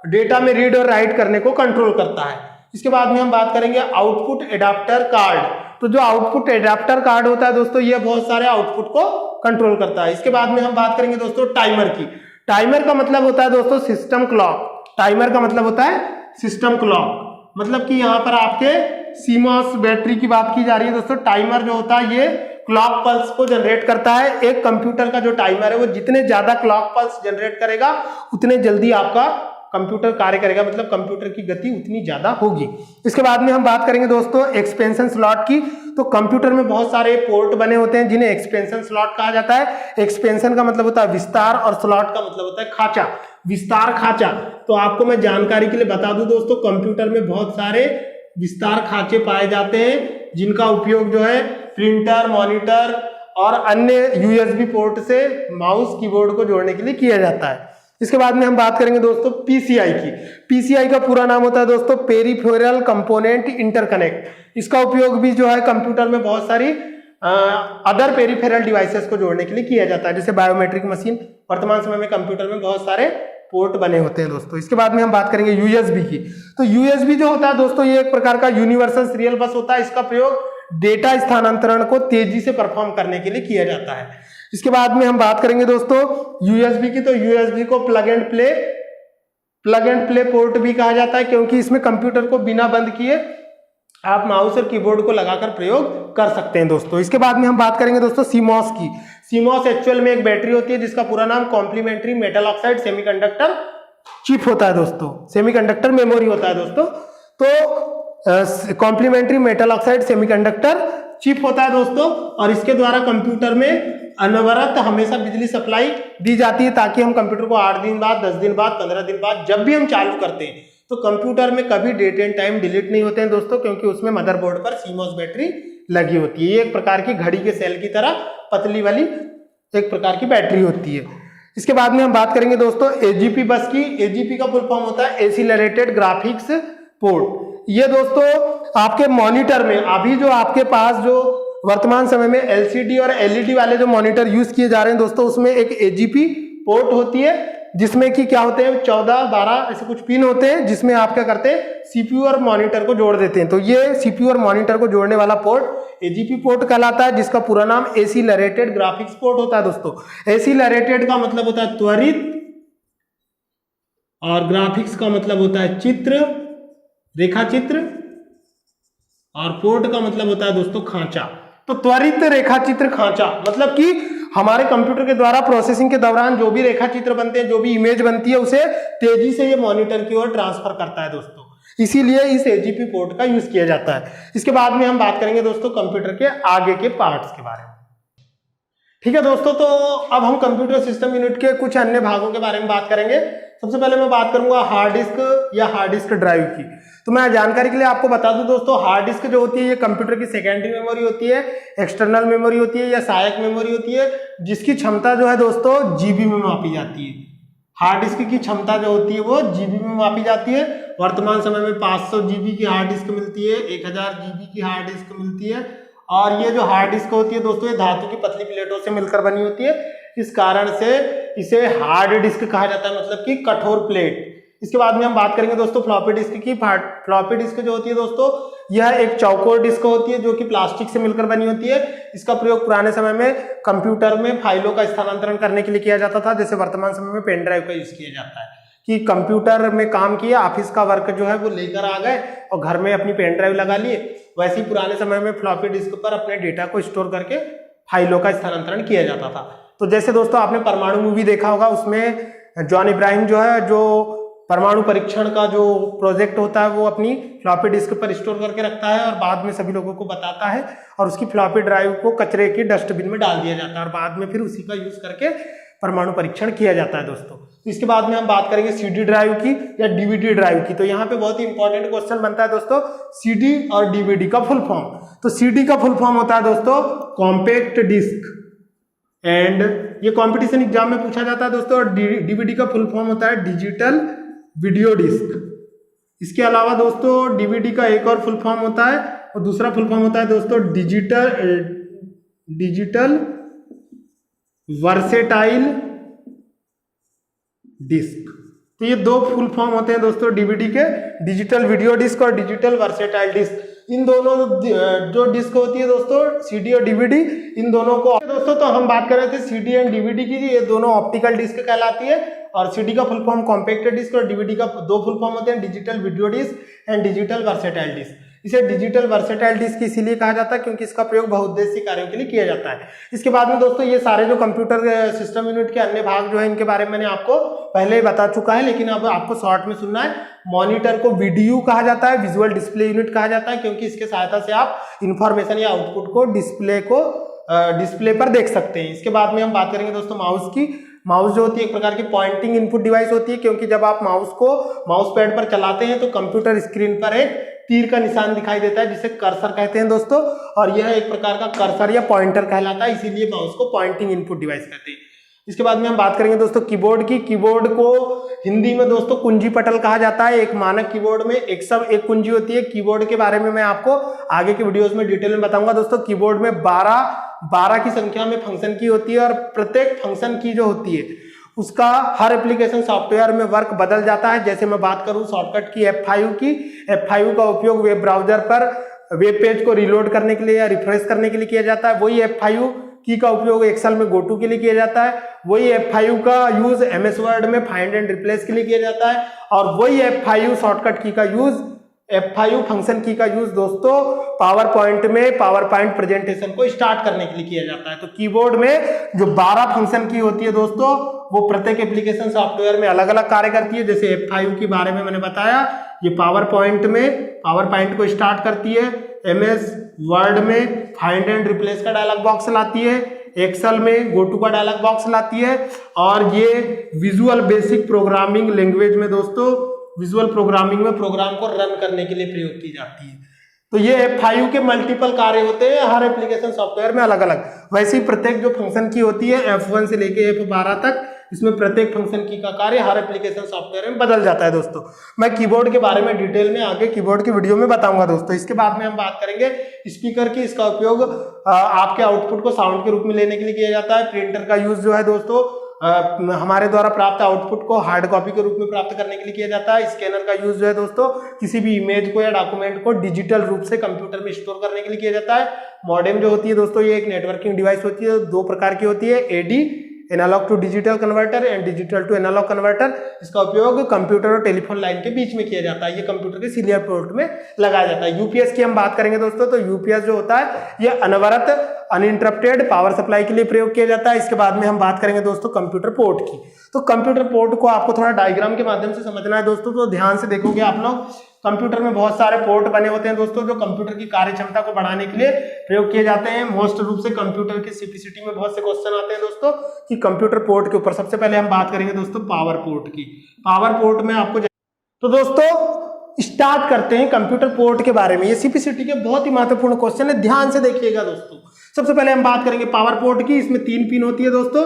डेटा में रीड और राइट करने को कंट्रोल करता है। इसके बाद में हम बात करेंगे आउटपुट एडाप्टर कार्ड। तो जो आउटपुट एडाप्टर कार्ड होता है दोस्तों ये बहुत सारे आउटपुट को कंट्रोल करता है। इसके बाद में हम बात करेंगे दोस्तों टाइमर की। टाइमर का मतलब होता है दोस्तों सिस्टम क्लॉक। टाइमर का मतलब होता है सिस्टम क्लॉक, मतलब कि यहाँ पर आपके सीमॉस बैटरी की बात की जा रही है दोस्तों। टाइमर जो होता है ये क्लॉक पल्स को जनरेट करता है। एक कंप्यूटर का जो टाइमर है वो जितने ज्यादा क्लॉक पल्स जनरेट करेगा उतने जल्दी आपका कंप्यूटर कार्य करेगा, मतलब कंप्यूटर की गति उतनी ज्यादा होगी। इसके बाद में हम बात करेंगे दोस्तों एक्सपेंशन स्लॉट की। तो कंप्यूटर में बहुत सारे पोर्ट बने होते हैं जिन्हें एक्सपेंशन स्लॉट कहा जाता है। एक्सपेंशन का मतलब होता है विस्तार और स्लॉट का मतलब होता है खांचा, विस्तार खांचा। तो आपको मैं जानकारी के लिए बता दूं दोस्तों कंप्यूटर में बहुत सारे विस्तार खांचे पाए जाते हैं जिनका उपयोग जो है प्रिंटर, मॉनिटर और अन्य यूएसबी पोर्ट से माउस कीबोर्ड को जोड़ने के लिए किया जाता है। इसके बाद में हम बात करेंगे दोस्तों पीसीआई की। पीसीआई का पूरा नाम होता है दोस्तों पेरिफेरल कंपोनेंट इंटरकनेक्ट। इसका उपयोग भी जो है कंप्यूटर में बहुत सारी अदर पेरिफेरल डिवाइसेस को जोड़ने के लिए किया जाता है, जैसे बायोमेट्रिक मशीन। वर्तमान समय में कंप्यूटर में बहुत सारे पोर्ट बने होते हैं दोस्तों। इसके बाद में हम बात करेंगे यूएसबी की। तो यूएसबी जो होता है दोस्तों, ये एक प्रकार का यूनिवर्सल सीरियल बस होता है। इसका प्रयोग डेटा स्थानांतरण को तेजी से परफॉर्म करने के लिए किया जाता है। इसके बाद में हम बात करेंगे दोस्तों यूएसबी की। तो यूएसबी को प्लग एंड प्ले पोर्ट भी कहा जाता है, क्योंकि इसमें कंप्यूटर को बिना बंद किए आप माउस और कीबोर्ड को लगाकर प्रयोग कर सकते हैं दोस्तों। इसके बाद में हम बात करेंगे दोस्तों सीमॉस की। सीमॉस एक्चुअल में एक बैटरी होती है जिसका पूरा नाम complementary metal oxide semiconductor chip होता है दोस्तों, सेमीकंडक्टर मेमोरी होता है दोस्तों। तो complementary metal oxide semiconductor chip होता है दोस्तों, और इसके द्वारा कंप्यूटर में अनवरत हमेशा बिजली सप्लाई दी जाती है, ताकि हम कंप्यूटर को 8 दिन बाद, 10 दिन बाद, 15 दिन बाद जब भी हम चालू करते हैं तो कंप्यूटर में कभी डेट एंड टाइम डिलीट नहीं होते हैं दोस्तों, क्योंकि उसमें मदरबोर्ड पर सीमॉस बैटरी लगी होती है। ये एक प्रकार की घड़ी के सेल की तरह पतली वाली एक प्रकार की बैटरी होती है। इसके बाद में हम बात करेंगे दोस्तों एजीपी बस की। एजीपी का फुल फॉर्म होता है एक्सीलरेटेड ग्राफिक्स पोर्ट। ये दोस्तों आपके मॉनिटर में अभी जो आपके पास जो वर्तमान समय में एलसीडी और एलईडी वाले जो मॉनिटर यूज किए जा रहे हैं दोस्तों, उसमें एक एजीपी पोर्ट होती है, जिसमें कि क्या होते हैं 14-12 ऐसे कुछ पिन होते हैं, जिसमें आप क्या करते हैं सीपीयू और मॉनिटर को जोड़ देते हैं। तो ये सीपीयू और मॉनिटर को जोड़ने वाला पोर्ट एजीपी पोर्ट कहलाता है, जिसका पूरा नाम एक्सीलरेटेड ग्राफिक्स पोर्ट होता है दोस्तों। एक्सीलरेटेड का मतलब होता है त्वरित, और ग्राफिक्स का मतलब होता है चित्र, रेखा चित्र, और पोर्ट का मतलब होता है दोस्तों खांचा। तो त्वरित रेखा चित्र खांचा मतलब कि हमारे कंप्यूटर के द्वारा प्रोसेसिंग के दौरान जो भी रेखा चित्र बनते हैं, जो भी इमेज बनती है, उसे तेजी से ये मॉनिटर की ओर ट्रांसफर करता है दोस्तों। इसीलिए इस एजीपी पोर्ट का यूज किया जाता है। इसके बाद में हम बात करेंगे दोस्तों कंप्यूटर के आगे के पार्ट्स के बारे में। ठीक है दोस्तों, तो अब हम कंप्यूटर सिस्टम यूनिट के कुछ अन्य भागों के बारे में बात करेंगे। सबसे पहले मैं बात करूंगा हार्ड डिस्क या हार्ड डिस्क ड्राइव की। तो मैं जानकारी के लिए आपको बता दूं दोस्तों, हार्ड डिस्क जो होती है ये कंप्यूटर की सेकेंडरी मेमोरी होती है, एक्सटर्नल मेमोरी होती है या सहायक मेमोरी होती है, जिसकी क्षमता जो है दोस्तों जीबी में मापी जाती है। हार्ड डिस्क की क्षमता जो होती है वो जीबी में मापी जाती है। वर्तमान समय में 500 जीबी की हार्ड डिस्क मिलती है, 1000 जीबी की हार्ड डिस्क मिलती है, और ये जो हार्ड डिस्क होती है दोस्तों ये धातु की पतली प्लेटों से मिलकर बनी होती है। इस कारण से इसे हार्ड डिस्क कहा जाता है, मतलब कि कठोर प्लेट। इसके बाद में हम बात करेंगे दोस्तों फ्लॉपी डिस्क की। फ्लॉपी डिस्क जो होती है दोस्तों यह एक चौकोर डिस्क होती है, जो कि प्लास्टिक से मिलकर बनी होती है। इसका प्रयोग पुराने समय में कंप्यूटर में फाइलों का स्थानांतरण करने के लिए किया जाता था, जैसे वर्तमान समय में पेन ड्राइव का यूज किया जाता है कि कंप्यूटर में काम किया, ऑफिस का वर्क जो है वो लेकर आ गए और घर में अपनी पेन ड्राइव लगा लिए। वैसे ही पुराने समय में फ्लॉपी डिस्क पर अपने डेटा को स्टोर करके फाइलों का स्थानांतरण किया जाता था। तो जैसे दोस्तों आपने परमाणु मूवी देखा होगा, उसमें जॉन इब्राहिम जो है, जो परमाणु परीक्षण का जो प्रोजेक्ट होता है वो अपनी फ्लॉपी डिस्क पर स्टोर करके रखता है और बाद में सभी लोगों को बताता है, और उसकी फ्लॉपी ड्राइव को कचरे की डस्टबिन में डाल दिया जाता है और बाद में फिर उसी का यूज करके परमाणु परीक्षण किया जाता है दोस्तों। इसके बाद में हम बात करेंगे सीडी ड्राइव की या डीवीडी ड्राइव की। तो यहाँ पे बहुत ही इंपॉर्टेंट क्वेश्चन बनता है दोस्तों, सीडी और डीवीडी का फुल फॉर्म। तो सीडी का फुल फॉर्म होता है दोस्तों कॉम्पैक्ट डिस्क, एंड ये कॉम्पिटिशन एग्जाम में पूछा जाता है दोस्तों। और डीवीडी का फुल फॉर्म होता है डिजिटल वीडियो डिस्क। इसके अलावा दोस्तों डीवीडी का एक और फुल फॉर्म होता है, और दूसरा फुल फॉर्म होता है दोस्तों डिजिटल वर्सेटाइल डिस्क। तो ये दो फुल फॉर्म होते हैं दोस्तों डीवीडी के, डिजिटल वीडियो डिस्क और डिजिटल वर्सेटाइल डिस्क। इन दोनों जो डिस्क होती है दोस्तों सीडी और डीवीडी, इन दोनों को दोस्तों तो हम बात कर रहे थे सीडी एंड डीवीडी की, ये दोनों ऑप्टिकल डिस्क कहलाती है। और सीडी का फुल फॉर्म कॉम्पैक्ट डिस्क और डीवीडी का दो फुल फॉर्म होते हैं, digital video disc and digital versatile disc. इसे डिजिटल वर्सेटाइल डिस्क इसीलिए कहा जाता है क्योंकि इसका प्रयोग बहुउद्देशीय कार्यों के लिए किया जाता है। इसके बाद में दोस्तों ये सारे जो कंप्यूटर सिस्टम यूनिट के अन्य भाग जो है इनके बारे में मैंने आपको पहले ही बता चुका है, लेकिन अब आपको शॉर्ट में सुनना है। मॉनिटर को वीडीयू कहा जाता है, विजुअल डिस्प्ले यूनिट कहा जाता है, क्योंकि इसके सहायता से आप इंफॉर्मेशन या आउटपुट को डिस्प्ले पर देख सकते हैं। इसके बाद में हम बात करेंगे दोस्तों माउस की। माउस जो होती है एक प्रकार की पॉइंटिंग इनपुट डिवाइस होती है, क्योंकि जब आप माउस को माउस पैड पर चलाते हैं तो कंप्यूटर स्क्रीन पर एक तीर का निशान दिखाई देता है, जिसे कर्सर कहते हैं दोस्तों, और यह एक प्रकार का कर्सर या पॉइंटर कहलाता है, इसीलिए माउस को पॉइंटिंग इनपुट डिवाइस कहते हैं। इसके बाद में हम बात करेंगे दोस्तों कीबोर्ड की। कीबोर्ड को हिंदी में दोस्तों कुंजी पटल कहा जाता है। एक मानक कीबोर्ड में एक कुंजी होती है। कीबोर्ड के बारे में मैं आपको आगे के वीडियोस में डिटेल में बताऊंगा दोस्तों। कीबोर्ड में 12 की संख्या में फंक्शन की होती है और प्रत्येक फंक्शन की जो होती है उसका हर एप्लीकेशन सॉफ्टवेयर में वर्क बदल जाता है। जैसे मैं बात करूं शॉर्टकट की F5 का उपयोग वेब ब्राउजर पर वेब पेज को रिलोड करने के लिए या रिफ्रेश करने के लिए किया जाता है। वही F5 की का उपयोग एक्सेल में गोटू के लिए किया जाता है। वही F5 का यूज MS वर्ड में फाइंड एंड रिप्लेस के लिए किया जाता है। और वही F5 शॉर्टकट की का यूज F5 फंक्शन की का यूज दोस्तों पावर पॉइंट में पावर पॉइंट प्रेजेंटेशन को स्टार्ट करने के लिए किया जाता है। तो कीबोर्ड में जो 12 फंक्शन की होती है दोस्तों वो प्रत्येक एप्लीकेशन सॉफ्टवेयर में अलग अलग कार्य करती है। जैसे F5 के बारे में मैंने बताया, ये पावर पॉइंट को स्टार्ट करती है। MS वर्ड में फाइंड एंड रिप्लेस का डायलॉग बॉक्स लाती है। एक्सेल में गोटू का डायलॉग बॉक्स लाती है। और ये विजुअल बेसिक प्रोग्रामिंग लैंग्वेज में दोस्तों विजुअल प्रोग्रामिंग में प्रोग्राम को रन करने के लिए प्रयोग की जाती है। तो ये F5 के मल्टीपल कार्य होते हैं हर एप्लीकेशन सॉफ्टवेयर में अलग अलग। वैसे ही प्रत्येक जो फंक्शन की होती है F1 से लेके F12 तक, इसमें प्रत्येक फंक्शन की का कार्य हर एप्लीकेशन सॉफ्टवेयर में बदल जाता है दोस्तों। मैं कीबोर्ड के बारे में डिटेल में आगे कीबोर्ड की वीडियो में बताऊंगा दोस्तों। इसके बाद में हम बात करेंगे स्पीकर की। इसका उपयोग आपके आउटपुट को साउंड के रूप में लेने के लिए किया जाता है। प्रिंटर का यूज जो है दोस्तों हमारे द्वारा प्राप्त आउटपुट को हार्ड कॉपी के रूप में प्राप्त करने के लिए किया जाता है। स्कैनर का यूज जो है दोस्तों किसी भी इमेज को या डॉक्यूमेंट को डिजिटल रूप से कंप्यूटर में स्टोर करने के लिए किया जाता है। मॉडेम जो होती है दोस्तों ये एक नेटवर्किंग डिवाइस होती है। 2 प्रकार की होती है, AD analogue to digital converter and digital to analogue converter. इसका उपयोग कंप्यूटर और टेलीफोन लाइन के बीच में किया जाता है। ये कंप्यूटर के सीरियल पोर्ट में लगाया जाता है। यूपीएस की हम बात करेंगे दोस्तों, तो यूपीएस जो होता है ये अनवरत अनइंटरप्टेड पावर सप्लाई के लिए प्रयोग किया जाता है। इसके बाद में हम बात करेंगे दोस्तों कंप्यूटर पोर्ट की। तो कंप्यूटर पोर्ट को आपको थोड़ा डायग्राम के माध्यम से समझना है दोस्तों, तो ध्यान से देखोगे आप लोग। कंप्यूटर में बहुत सारे पोर्ट बने होते हैं दोस्तों जो कंप्यूटर की कार्य क्षमता को बढ़ाने के लिए प्रयोग किए जाते हैं। मोस्ट रूप से कंप्यूटर के सीपीसीटी में बहुत से क्वेश्चन आते हैं दोस्तों कि कंप्यूटर पोर्ट के ऊपर। सबसे पहले हम बात करेंगे दोस्तों पावर पोर्ट की। पावर पोर्ट में आपको तो दोस्तों स्टार्ट करते हैं कंप्यूटर पोर्ट के बारे में। ये सीपीसीटी के बहुत ही महत्वपूर्ण क्वेश्चन है, ध्यान से देखिएगा दोस्तों। सबसे पहले हम बात करेंगे पावर पोर्ट की। इसमें 3 पिन होती है दोस्तों।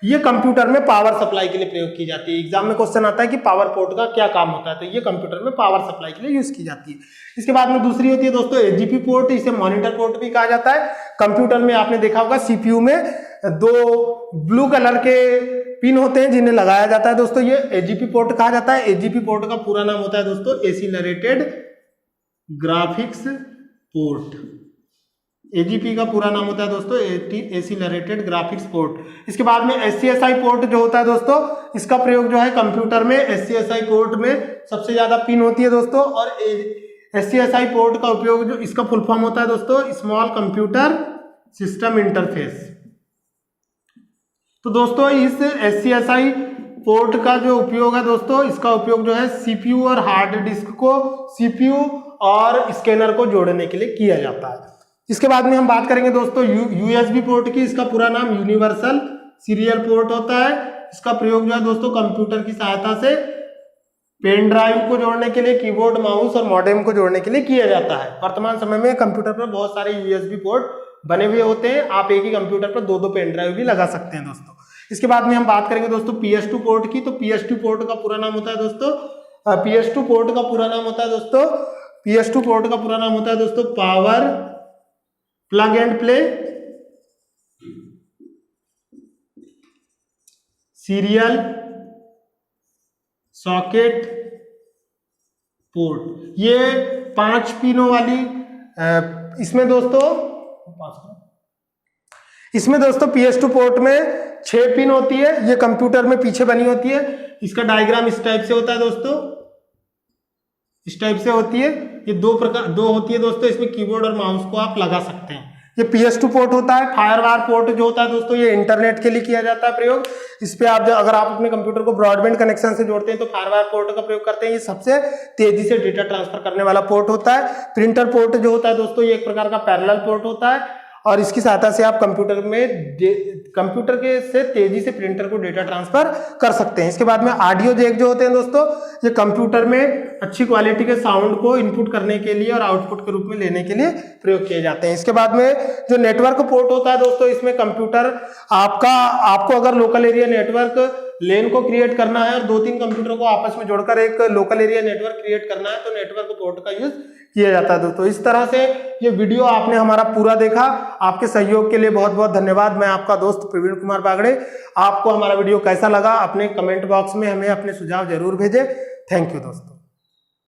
ये कंप्यूटर में पावर सप्लाई के लिए प्रयोग की जाती है। एग्जाम में क्वेश्चन आता है कि पावर पोर्ट का क्या काम होता है, तो ये कंप्यूटर में पावर सप्लाई के लिए यूज की जाती है। इसके बाद में दूसरी होती है दोस्तों एजीपी पोर्ट, इसे मॉनिटर पोर्ट भी कहा जाता है। कंप्यूटर में आपने देखा होगा सीपीयू में 2 ब्लू कलर के पिन होते हैं जिन्हें लगाया जाता है दोस्तों, ये एजीपी पोर्ट कहा जाता है। एजीपी पोर्ट का पूरा नाम होता है दोस्तों एक्सीलरेटेड ग्राफिक्स पोर्ट। एजीपी का पूरा नाम होता है दोस्तों एक्सीलरेटेड ग्राफिक्स पोर्ट। इसके बाद में एससीएसआई पोर्ट जो होता है दोस्तों, इसका प्रयोग जो है कंप्यूटर में एससीएसआई पोर्ट में सबसे ज्यादा पिन होती है दोस्तों। और एससीएसआई पोर्ट का उपयोग जो इसका फुल फॉर्म होता है दोस्तों स्मॉल कंप्यूटर सिस्टम इंटरफेस। तो दोस्तों इस एससीएसआई पोर्ट का जो उपयोग है दोस्तों, इसका उपयोग जो है सीपीयू और हार्ड डिस्क को सीपीयू और स्कैनर को जोड़ने के लिए किया जाता है। इसके बाद में हम बात करेंगे दोस्तों यूएसबी पोर्ट की। इसका पूरा नाम यूनिवर्सल सीरियल पोर्ट होता है। इसका प्रयोग जो है दोस्तों कंप्यूटर की सहायता से पेन ड्राइव को जोड़ने के लिए, कीबोर्ड माउस और मॉडेम को जोड़ने के लिए किया जाता है। वर्तमान समय में कंप्यूटर पर बहुत सारे यूएसबी पोर्ट बने हुए होते हैं। आप एक ही कंप्यूटर पर 2-2 पेन ड्राइव भी लगा सकते हैं दोस्तों। इसके बाद में हम बात करेंगे दोस्तों PS2 पोर्ट की। तो PS2 पोर्ट का पूरा नाम होता है दोस्तों PS2 पोर्ट का पूरा नाम होता है दोस्तों PS2 पोर्ट का पूरा नाम होता है दोस्तों power plug and play serial socket port. ये 5 पिनों वाली इसमें दोस्तों PS2 पोर्ट में 6 पिन होती है। ये कंप्यूटर में पीछे बनी होती है। इसका डायग्राम इस टाइप से होता है दोस्तों, इस टाइप से होती है। ये 2 होती है दोस्तों। इसमें कीबोर्ड और माउस को आप लगा सकते हैं। ये PS2 पोर्ट होता है। फायरवायर पोर्ट जो होता है दोस्तों, ये इंटरनेट के लिए किया जाता है प्रयोग। इस पे आप अगर आप अपने कंप्यूटर को ब्रॉडबैंड कनेक्शन से जोड़ते हैं तो फायरवायर पोर्ट का प्रयोग करते हैं। ये सबसे तेजी से डेटा ट्रांसफर करने वाला पोर्ट होता है। प्रिंटर पोर्ट जो होता है दोस्तों, ये एक प्रकार का पैरेलल पोर्ट होता है और इसकी सहायता से आप कंप्यूटर में कंप्यूटर के से तेजी से प्रिंटर को डेटा ट्रांसफर कर सकते हैं। इसके बाद में ऑडियो जैक जो होते हैं दोस्तों, ये कंप्यूटर में अच्छी क्वालिटी के साउंड को इनपुट करने के लिए और आउटपुट के रूप में लेने के लिए प्रयोग किए जाते हैं। इसके बाद में जो नेटवर्क पोर्ट होता है दोस्तों, इसमें कंप्यूटर आपको अगर लोकल एरिया नेटवर्क लेन को क्रिएट करना है और 2-3 कंप्यूटर को आपस में जोड़कर एक लोकल एरिया नेटवर्क क्रिएट करना है, तो नेटवर्क पोर्ट का यूज किया जाता है दोस्तों। इस तरह से ये वीडियो आपने हमारा पूरा देखा, आपके सहयोग के लिए बहुत बहुत धन्यवाद। मैं आपका दोस्त प्रवीण कुमार बागड़े। आपको हमारा वीडियो कैसा लगा अपने कमेंट बॉक्स में हमें अपने सुझाव जरूर भेजें। थैंक यू दोस्तों।